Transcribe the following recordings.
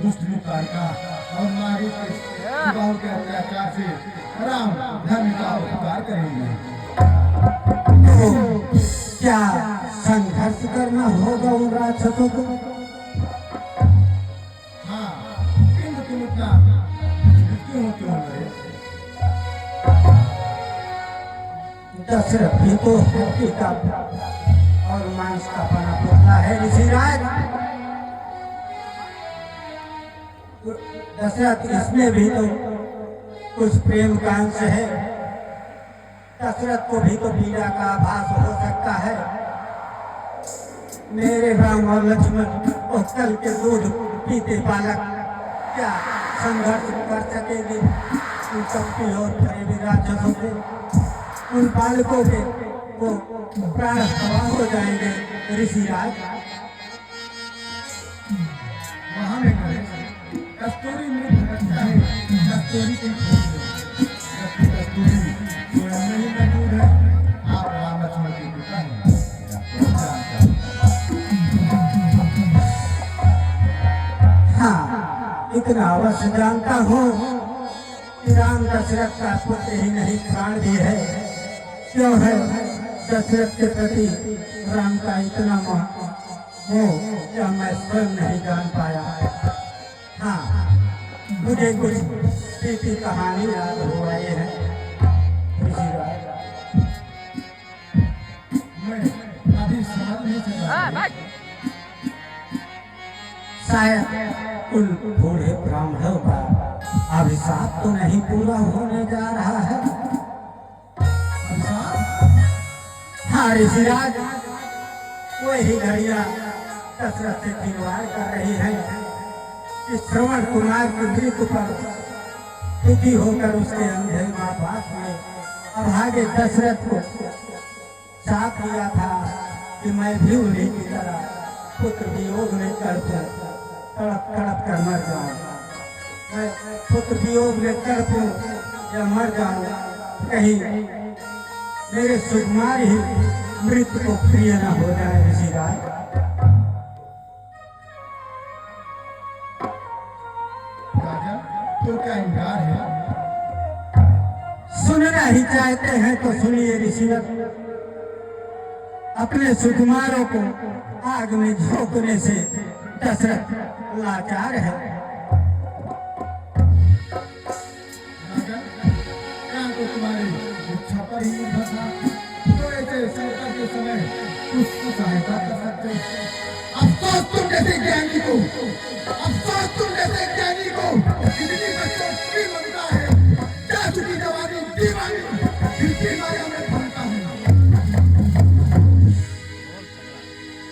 दुष्ट निकारिका और नारी के विवाह के अत्याचार से राम धर्म का उपकार करेंगे। तो क्या संघर्ष करना होगा उन राक्षसों को? हाँ, किंतु तुम इतना क्यों लड़े? दशरथ भी तो हत्या का और मांस का बना पुतला है ऋषिराज। दशरथ इसमें भी तो कुछ प्रेम का अंश है। दशरथ को भी तो पीड़ा का आभास हो सकता है। मेरे राम और लक्ष्मण और कल के दूध पीते बालक क्या संघर्ष कर सकेंगे उन कपटी और करीबी राक्षसों से? उन बालकों के वो प्राण हवा हो जाएंगे ऋषिराज। वहां में कस्तूरी में भटकता है, कस्तूरी के खोज में। कस्तूरी स्वयं में ही मौजूद है। आप राम लक्ष्मण के पिता हैं, हाँ, इतना अवश्य जानता हूँ कि राम दशरथ का पुत्र ही नहीं प्राण भी है। क्यों है दशरथ के प्रति राम का इतना मोह क्या मैं स्वयं नहीं जान पाया। हाँ, मुझे कुछ प्रीति कहानी याद हो रही है ऋषिराज। मैं अभी समझ नहीं सका। शायद उन बूढ़े ब्राह्मणों का अभिशाप तो नहीं पूरा होने जा रहा है। हाँ ऋषिराज, वही घड़िया दशरथ से खिलवाड़ कर रही है कि श्रवण कुमार की मृत्यु पर दुखी होकर उसके अंधे माँ बाप ने अभागे दशरथ को साथ दिया था कि मैं भी उन्हीं की तरह पुत्र वियोग में तड़प तड़प कर मर जाऊं। मैं पुत्र वियोग में तड़पूं या मर जाऊं, कहीं मेरे सुकुमार ही मृत्यु को प्रिय न हो जाए ऋषिराज। राजा, तो क्या इनकार है? सुनना ही चाहते हैं तो सुनिए ऋषिराज। अपने सुकुमारों को आग में झोंकने से दशरथ लाचार है। राजा, क्या तो तुम्हारी इच्छा पर ही निर्भर था? तो ऐसे संकट के समय उसकी सहायता कर सकते। अफसोस तुम जैसे ज्ञानी को, अफसोस तुम जैसे ज्ञानी को इतनी बच्चों की ममता है। जा चुकी जवानी दीवानी, फिर बीमारियों में फंसता है।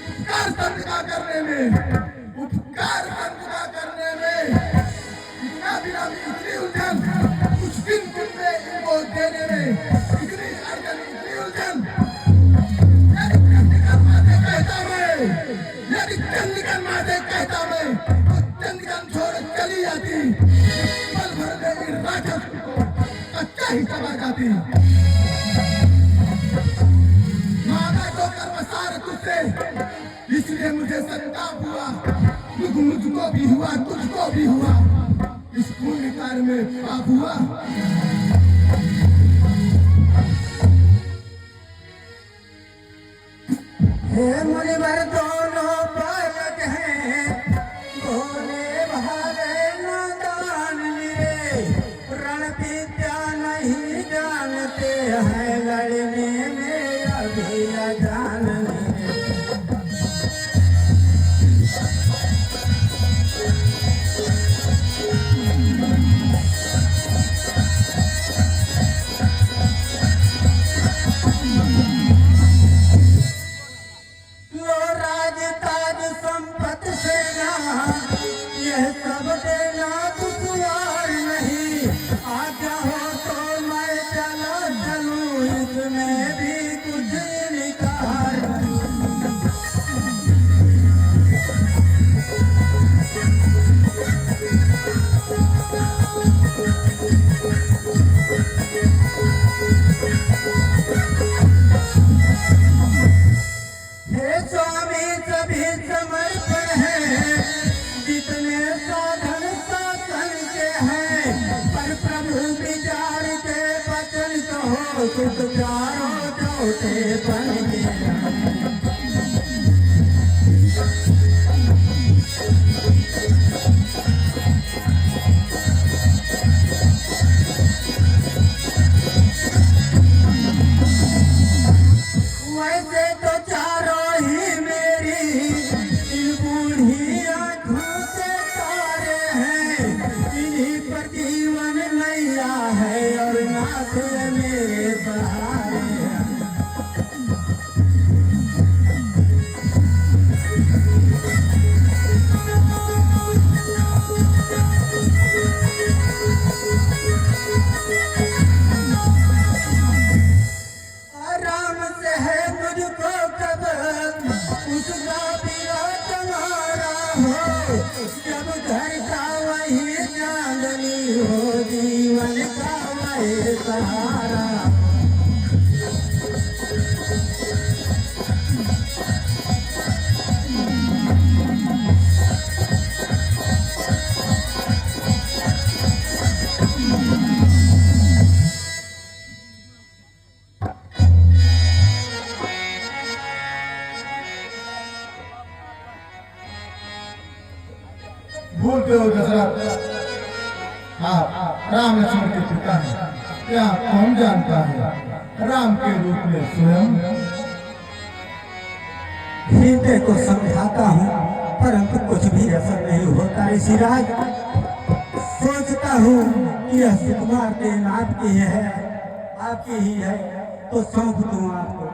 उपकार संतका करने में, उपकार संतका करने में इतना बिना भी इतनी उलझन, कुछ दिन में इनको देने में इतनी अड़चन, इतनी उलझन। यदि चंद्रिका माते कहता मैं, तो चंद्रिका छोड़ चली जाती। पल भर में इन राक्षस को कच्चा ही चबा जाती। मांगा तो कर्मसार तुझसे, इसलिए मुझे संताप हुआ। दुख मुझको भी हुआ, तुझको भी हुआ। इस पुण्य कार्य में पाप हुआ। हे मुनिवर दोनों बालक हैं, भोले भाले नादान मेरे, रण विद्या नहीं जानते हैं, लड़ने में अभी अजान मेरे। में साधन शासन के हैं, पर प्रभु विचार के वचन कहो, सुख चारों चौथे बन के हैं। वैसे तो चारों ही मेरी इन बूढ़ी आँखों के तारे हैं, इन्हीं पर जीवन नैया है और नाथ मेरे सहारे हैं। राम से है मुझको कबर, उसका पिया तुम्हारा हो, जब घर का वही चांदनी हो, जीवन का वही सहारा। भूलते हो दशरथ, आप राम लक्ष्मण के पिता हैं, क्या कौन जानता है राम के रूप में स्वयं? हृदय को समझाता हूँ परंतु कुछ भी असर नहीं होता ऋषिराज। सोचता हूँ कि यह सुकुमार के नाथ की है, आपकी ही है तो सौंप दूँ आपको,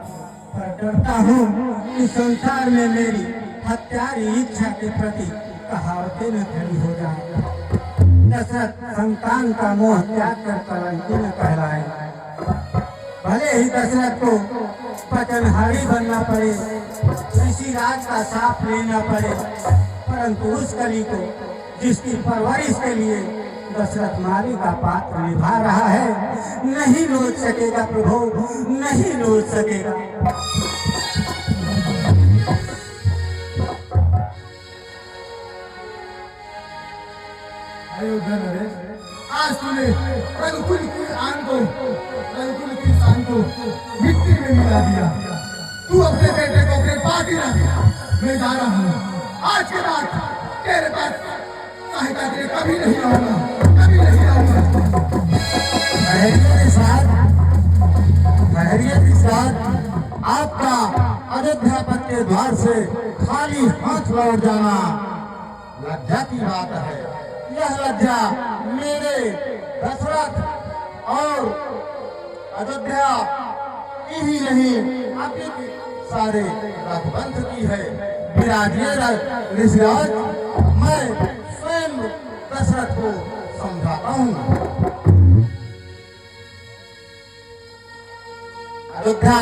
पर डरता हूँ कि संसार में मेरी हत्यारी इच्छा के प्रति कहावतें न खड़ी हो जाए। दशरथ संतान का मोह त्याग कर कलंकी न कहलाए। भले ही दशरथ को पचनहारी बनना पड़े, ऋषिराज का साथ लेना पड़े, परंतु उस कली को जिसकी परवरिश के लिए दशरथ माली का पात्र निभा रहा है, नहीं लोच सकेगा प्रभु, नहीं लोच सकेगा। अयोध्या नरेश, आज तूने रघुकुल की शान को मिट्टी में मिला दिया। तू अपने बेटे को अपने पार्टी रख, मैं जा रहा हूँ। आज के बाद तेरे पास सहायता के लिए कभी नहीं आऊंगा, कभी नहीं आऊंगा। ठहरिए विशाल, आपका अयोध्या पद के द्वार से खाली हाथ लौट जाना लज्जा की बात है। यह लज्जा मेरे दशरथ और अयोध्या की ही नहीं, आपके सारे रघुवंश की है। विराजिए ऋषिराज, मैं स्वयं दशरथ को समझाता हूँ। अयोध्या